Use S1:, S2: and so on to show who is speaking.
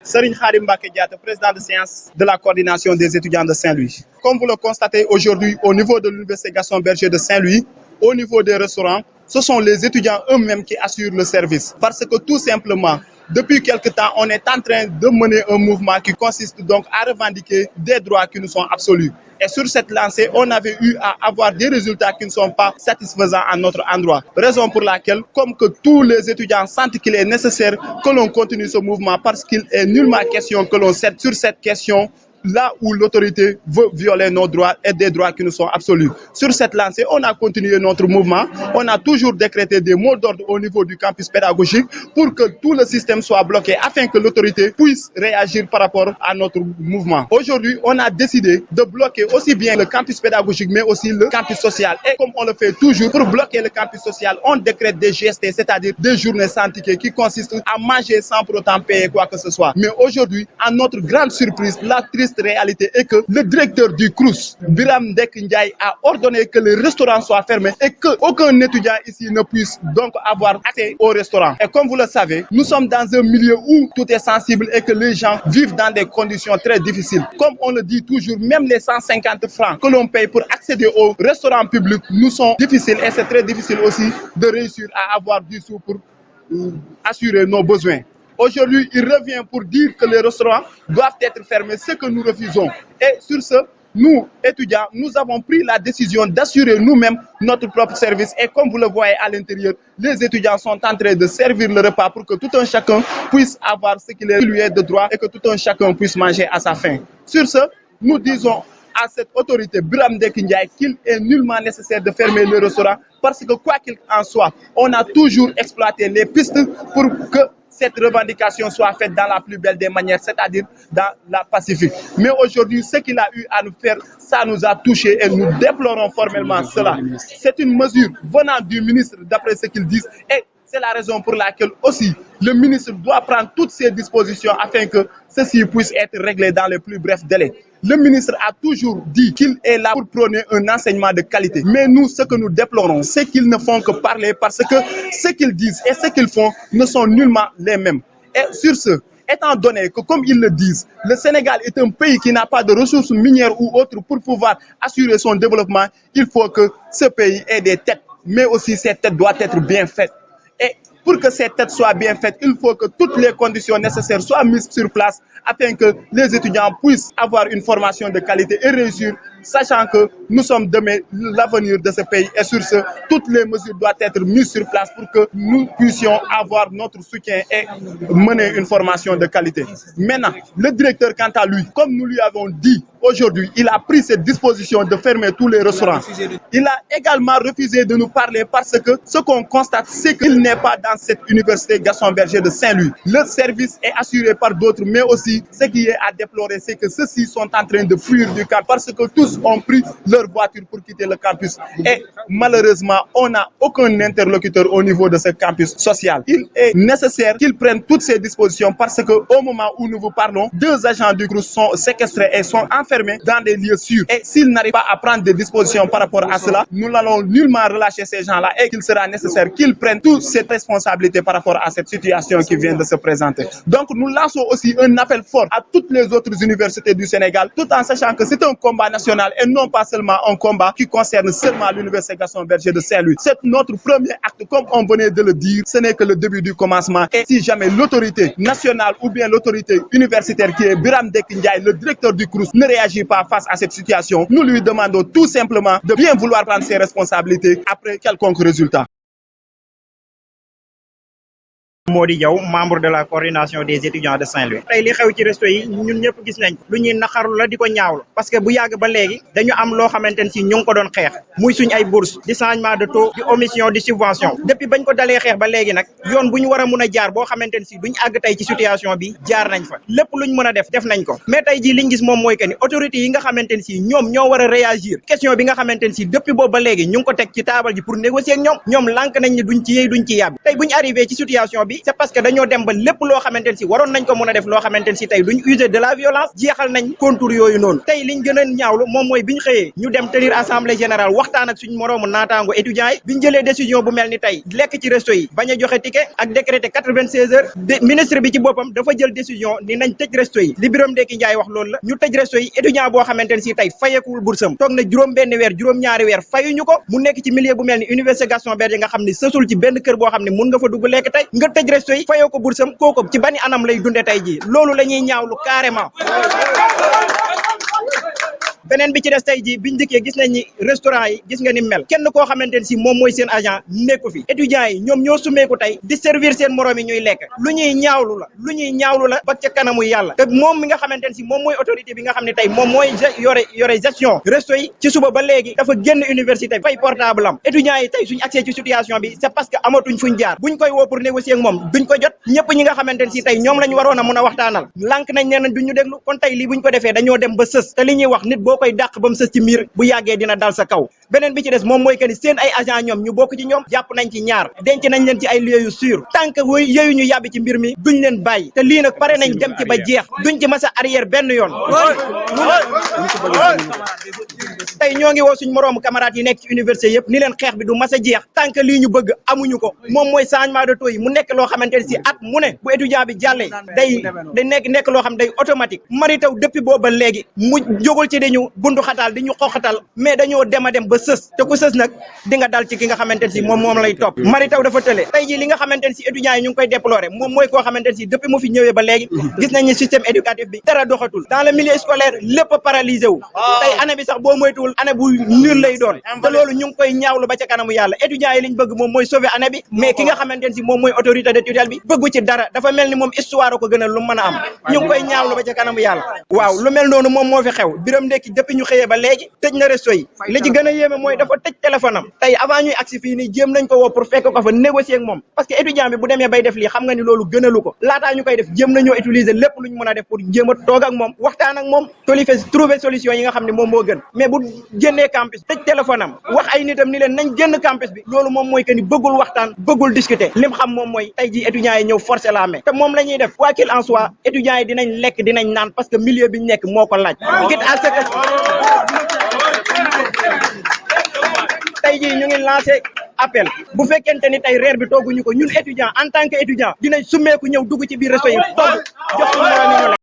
S1: Serigne Khadim Mbacké Diatta, président de séance de la coordination des étudiants de Saint-Louis. Comme vous le constatez aujourd'hui au niveau de l'université Gaston Berger de Saint-Louis, au niveau des restaurants, ce sont les étudiants eux-mêmes qui assurent le service. Parce que tout simplement, depuis quelque temps, on est en train de mener un mouvement qui consiste donc à revendiquer des droits qui nous sont absolus. Et sur cette lancée, on avait eu à avoir des résultats qui ne sont pas satisfaisants à notre endroit. Raison pour laquelle, comme que tous les étudiants sentent qu'il est nécessaire que l'on continue ce mouvement parce qu'il est nullement question que l'on cède sur cette question là où l'autorité veut violer nos droits et des droits qui nous sont absolus. Sur cette lancée, on a continué notre mouvement. On a toujours décrété des mots d'ordre au niveau du campus pédagogique pour que tout le système soit bloqué afin que l'autorité puisse réagir par rapport à notre mouvement. Aujourd'hui, on a décidé de bloquer aussi bien le campus pédagogique mais aussi le campus social. Et comme on le fait toujours, pour bloquer le campus social, on décrète des GST, c'est-à-dire des journées sans ticket qui consistent à manger sans pour autant payer quoi que ce soit. Mais aujourd'hui, à notre grande surprise, la triste réalité est que le directeur du CROUS, Biram Dek Ndiaye, a ordonné que les restaurants soient fermés et qu'aucun étudiant ici ne puisse donc avoir accès au restaurant. Et comme vous le savez, nous sommes dans un milieu où tout est sensible et que les gens vivent dans des conditions très difficiles. Comme on le dit toujours, même les 150 francs que l'on paye pour accéder au restaurant public nous sont difficiles et c'est très difficile aussi de réussir à avoir du sou pour assurer nos besoins. Aujourd'hui, il revient pour dire que les restaurants doivent être fermés, ce que nous refusons. Et sur ce, nous, étudiants, nous avons pris la décision d'assurer nous-mêmes notre propre service. Et comme vous le voyez à l'intérieur, les étudiants sont en train de servir le repas pour que tout un chacun puisse avoir ce qu'il lui est de droit et que tout un chacun puisse manger à sa faim. Sur ce, nous disons à cette autorité, Biram Dek Ndiaye, qu'il est nullement nécessaire de fermer le restaurant parce que quoi qu'il en soit, on a toujours exploité les pistes pour que cette revendication soit faite dans la plus belle des manières, c'est-à-dire dans la pacifique. Mais aujourd'hui, ce qu'il a eu à nous faire, ça nous a touchés et nous déplorons formellement cela. C'est une mesure venant du ministre, d'après ce qu'ils disent, et c'est la raison pour laquelle aussi le ministre doit prendre toutes ses dispositions afin que ceci puisse être réglé dans les plus brefs délais. Le ministre a toujours dit qu'il est là pour prôner un enseignement de qualité. Mais nous, ce que nous déplorons, c'est qu'ils ne font que parler parce que ce qu'ils disent et ce qu'ils font ne sont nullement les mêmes. Et sur ce, étant donné que, comme ils le disent, le Sénégal est un pays qui n'a pas de ressources minières ou autres pour pouvoir assurer son développement, il faut que ce pays ait des têtes. Mais aussi, ces têtes doivent être bien faites. Et pour que ces têtes soient bien faites, il faut que toutes les conditions nécessaires soient mises sur place afin que les étudiants puissent avoir une formation de qualité et réussir, sachant que nous sommes demain l'avenir de ce pays. Et sur ce, toutes les mesures doivent être mises sur place pour que nous puissions avoir notre soutien et mener une formation de qualité. Maintenant, le directeur, quant à lui, comme nous lui avons dit aujourd'hui, il a pris cette disposition de fermer tous les restaurants. Il a également refusé de nous parler parce que ce qu'on constate, c'est qu'il n'est pas dans cette université Gaston Berger de Saint-Louis. Le service est assuré par d'autres, mais aussi ce qui est à déplorer, c'est que ceux-ci sont en train de fuir du camp parce que tous ont pris leur voiture pour quitter le campus. Et malheureusement, on n'a aucun interlocuteur au niveau de ce campus social. Il est nécessaire qu'ils prennent toutes ces dispositions parce qu'au moment où nous vous parlons, 2 agents du groupe sont séquestrés et sont enfermés dans des lieux sûrs. Et s'ils n'arrivent pas à prendre des dispositions par rapport à cela, nous n'allons nullement relâcher ces gens-là et qu'il sera nécessaire qu'ils prennent toute cette responsabilité par rapport à cette situation qui vient de se présenter. Donc nous lançons aussi un appel fort à toutes les autres universités du Sénégal, tout en sachant que c'est un combat national et non pas seulement un combat qui concerne seulement l'université Gaston Berger de Saint-Louis. C'est notre premier acte, comme on venait de le dire, ce n'est que le début du commencement. Et si jamais l'autorité nationale ou bien l'autorité universitaire qui est Biram Dek Ndiaye, le directeur du CROUS, ne réagit pas face à cette situation, nous lui demandons tout simplement de bien vouloir prendre ses responsabilités après quelconque résultat.
S2: Mody Diaw, membre de la coordination des étudiants de Saint-Louis. Tey li xew ci resto yi ñun ñëpp gis nañ lu ñuy naxarlu la di ko ñaawlu parce que bu yàgg ba léegi dañu am loo xamante ne si ñu ngi ko doon xeex muy suñ ay bourse di changement de taux di omission di subvention depuis bañ ko dalee xeex ba léegi nag yoon bu ñu war a mun a jaar boo xamante ne si duñ àgg tey ci situation bi jaar nañ fa lépp luñ mën a def nañ ko mais tey jii liñ gis moom mooy que ni autorités yi nga xamante ne si ñoom ñoo war a réagir question bi nga xamante ne si depuis boobu ba léegi ñu ngi ko teg ci taabal ji pour négocier ak ñoom lànk nañ ne duñ ci yey duñ ci yàbb tey buñ arrivé ci situation bi yi c'est parce que dañoo dem ba lépp loo xamante ne si waroon nañ ko mën a def loo xamante ne si tey duñ user de la violence jeexal nañ contour yooyu noonu tey liñ gën a ñaawlu moom mooy biñ xëyee ñu dem tenir assemblée générale waxtaan ak suñ moroomu naataango étudiants yi biñ jëlee décision bu mel ni tey lekk ci resto yi bañ a joxe ticket ak décrété 96 heures ministre bi ci boppam dafa jël décision ni nañ tëj resto yi li Birame Ndeki Ndiaye wax loolu la ñu tëj resto yi étudiant boo xamante ne si tey fayekuwul bursam toog na juróom benn weer juróom-ñaari weer fayuñu ko mu nekk ci milieu bu mel ni université Gaston Berger nga xam ne sësul ci benn kër boo xam ne mun nga fa dugg lekk tey nga tëj resto yi fayoo ko bursam kooku ci bani anam lay dunde tey jii loolu la ñuy ñaawlu carrément beneen bi ci des tey jii biñ dikkee gis nañ ni restaurant yi gis nga ni mel kenn koo xamante ne si moom mooy seen agent nekku fi étudiants yi ñoom ñoo sumeeku tey di servir seen moroom yi ñuy lekk lu ñuy ñaawlu la ba ca kanamu yàlla te moom mi nga xamante ne si moom mooy autorité bi nga xam ne tey moom mooy yore gestion resto yi ci suba ba léegi dafa génn université fay portable am étudiants yi tey suñ accès ci situation bi c'est parce que amatuñ fuñ jaar buñ koy woo pour négocier ak moom duñ ko jot ñëpp ñi nga xamante ne si tey ñoom lañ waroon a mën a waxtaanal lànk nañ nee nañ duñ ñu déglu kon tey lii buñ ko defee dañoo dem ba sës te li ñuy wax nit boo koy dàq ba mu sës ci miir bu yàggee dina dal sa kaw beneen bi ci des moom mooy que ni seen ay agent ñoom ñu bokk ci ñoom jàpp nañ ci ñaar denc nañ leen ci ay lieux yu sûr tant que yooyu ñu yàbbi ci mbir mi duñ leen bàyyi te lii nag pare nañ dem ci ba jeex duñ ci mas a arrière benn yoon tey ñoo ngi woo suñ moroomu camarades yi nekk ci université yëpp ni leen xeex bi du mas a jeex tant que lii ñu bëgg amuñu ko moom mooy changement de taux yi mu nekk loo xamante ne si at mu ne bu étudiant bi jàllee day nekk loo xam day automatique Mary Teuw depuis booba léegi mu jógul ci dañu bundu xataal di ñu xoxatal mais dañoo dem a dem ba sës te ku sës nag di nga dal ci ki nga xamante ne si moom lay topp Mary Teuw dafa tële tey jii li nga xamante ne si étudiants yi ñu ngi koy déplorer moom mooy koo xamante ne si depuis mu fi ñëwee ba léegi gis nañ ni système éducatif bi dara doxatul dans le milieu scolaire lépp paralysé wu tey année bi sax boo moytuwul année bu nul lay doon te loolu ñu ngi koy ñaawlu ba ca kanamu yàlla étudiants yi liñ bëgg moom mooy sauver année bi mais ki nga xamante ne si moom mooy autorité de tutelle bi bëggu ci dara dafa mel ni moom histoire ko gënal lu mën a am ñu ngi koy ñaawlu ba ca kanamu yàlla waaw lu mel noonu moom moo fi xew Birame Ndeki depuis ñu xëyee ba léegi tëj na resto yi li ci gën a yéeme mooy dafa tëj téléphone am tey avant ñuy agsi fii nii jéem nañ ko woo pour fekk ko fa négocier ak moom parce que étudiant bi bu demee bay def lii xam nga ni loolu gënalu ko laataa ñu koy def jéem nañoo utiliser lépp lu ñu mën a def pour jéem a toog ak moom waxtaan ak moom trouver solution yi nga xam ne moom moo gën mais bu génnee campus tëj téléphone am wax ay nitam ni leen nañ génn campus bi loolu moom mooy que ni bëggul waxtaan bëggul discuter lim xam moom mooy tey ji étudiants yi ñëw forcer la main te moom la ñuy def quoi qu'il en soit étudiants yi dinañ lekk dinañ naan parce que milieu bi ñu nekk moo ko laaj tey jii ñu ngi lancé appel bu fekkente ni tey reer bi tooguñu ko ñun étudiant en tant que étudiant dinañ summeeku ñëw dugg ci biir resto yi togg jox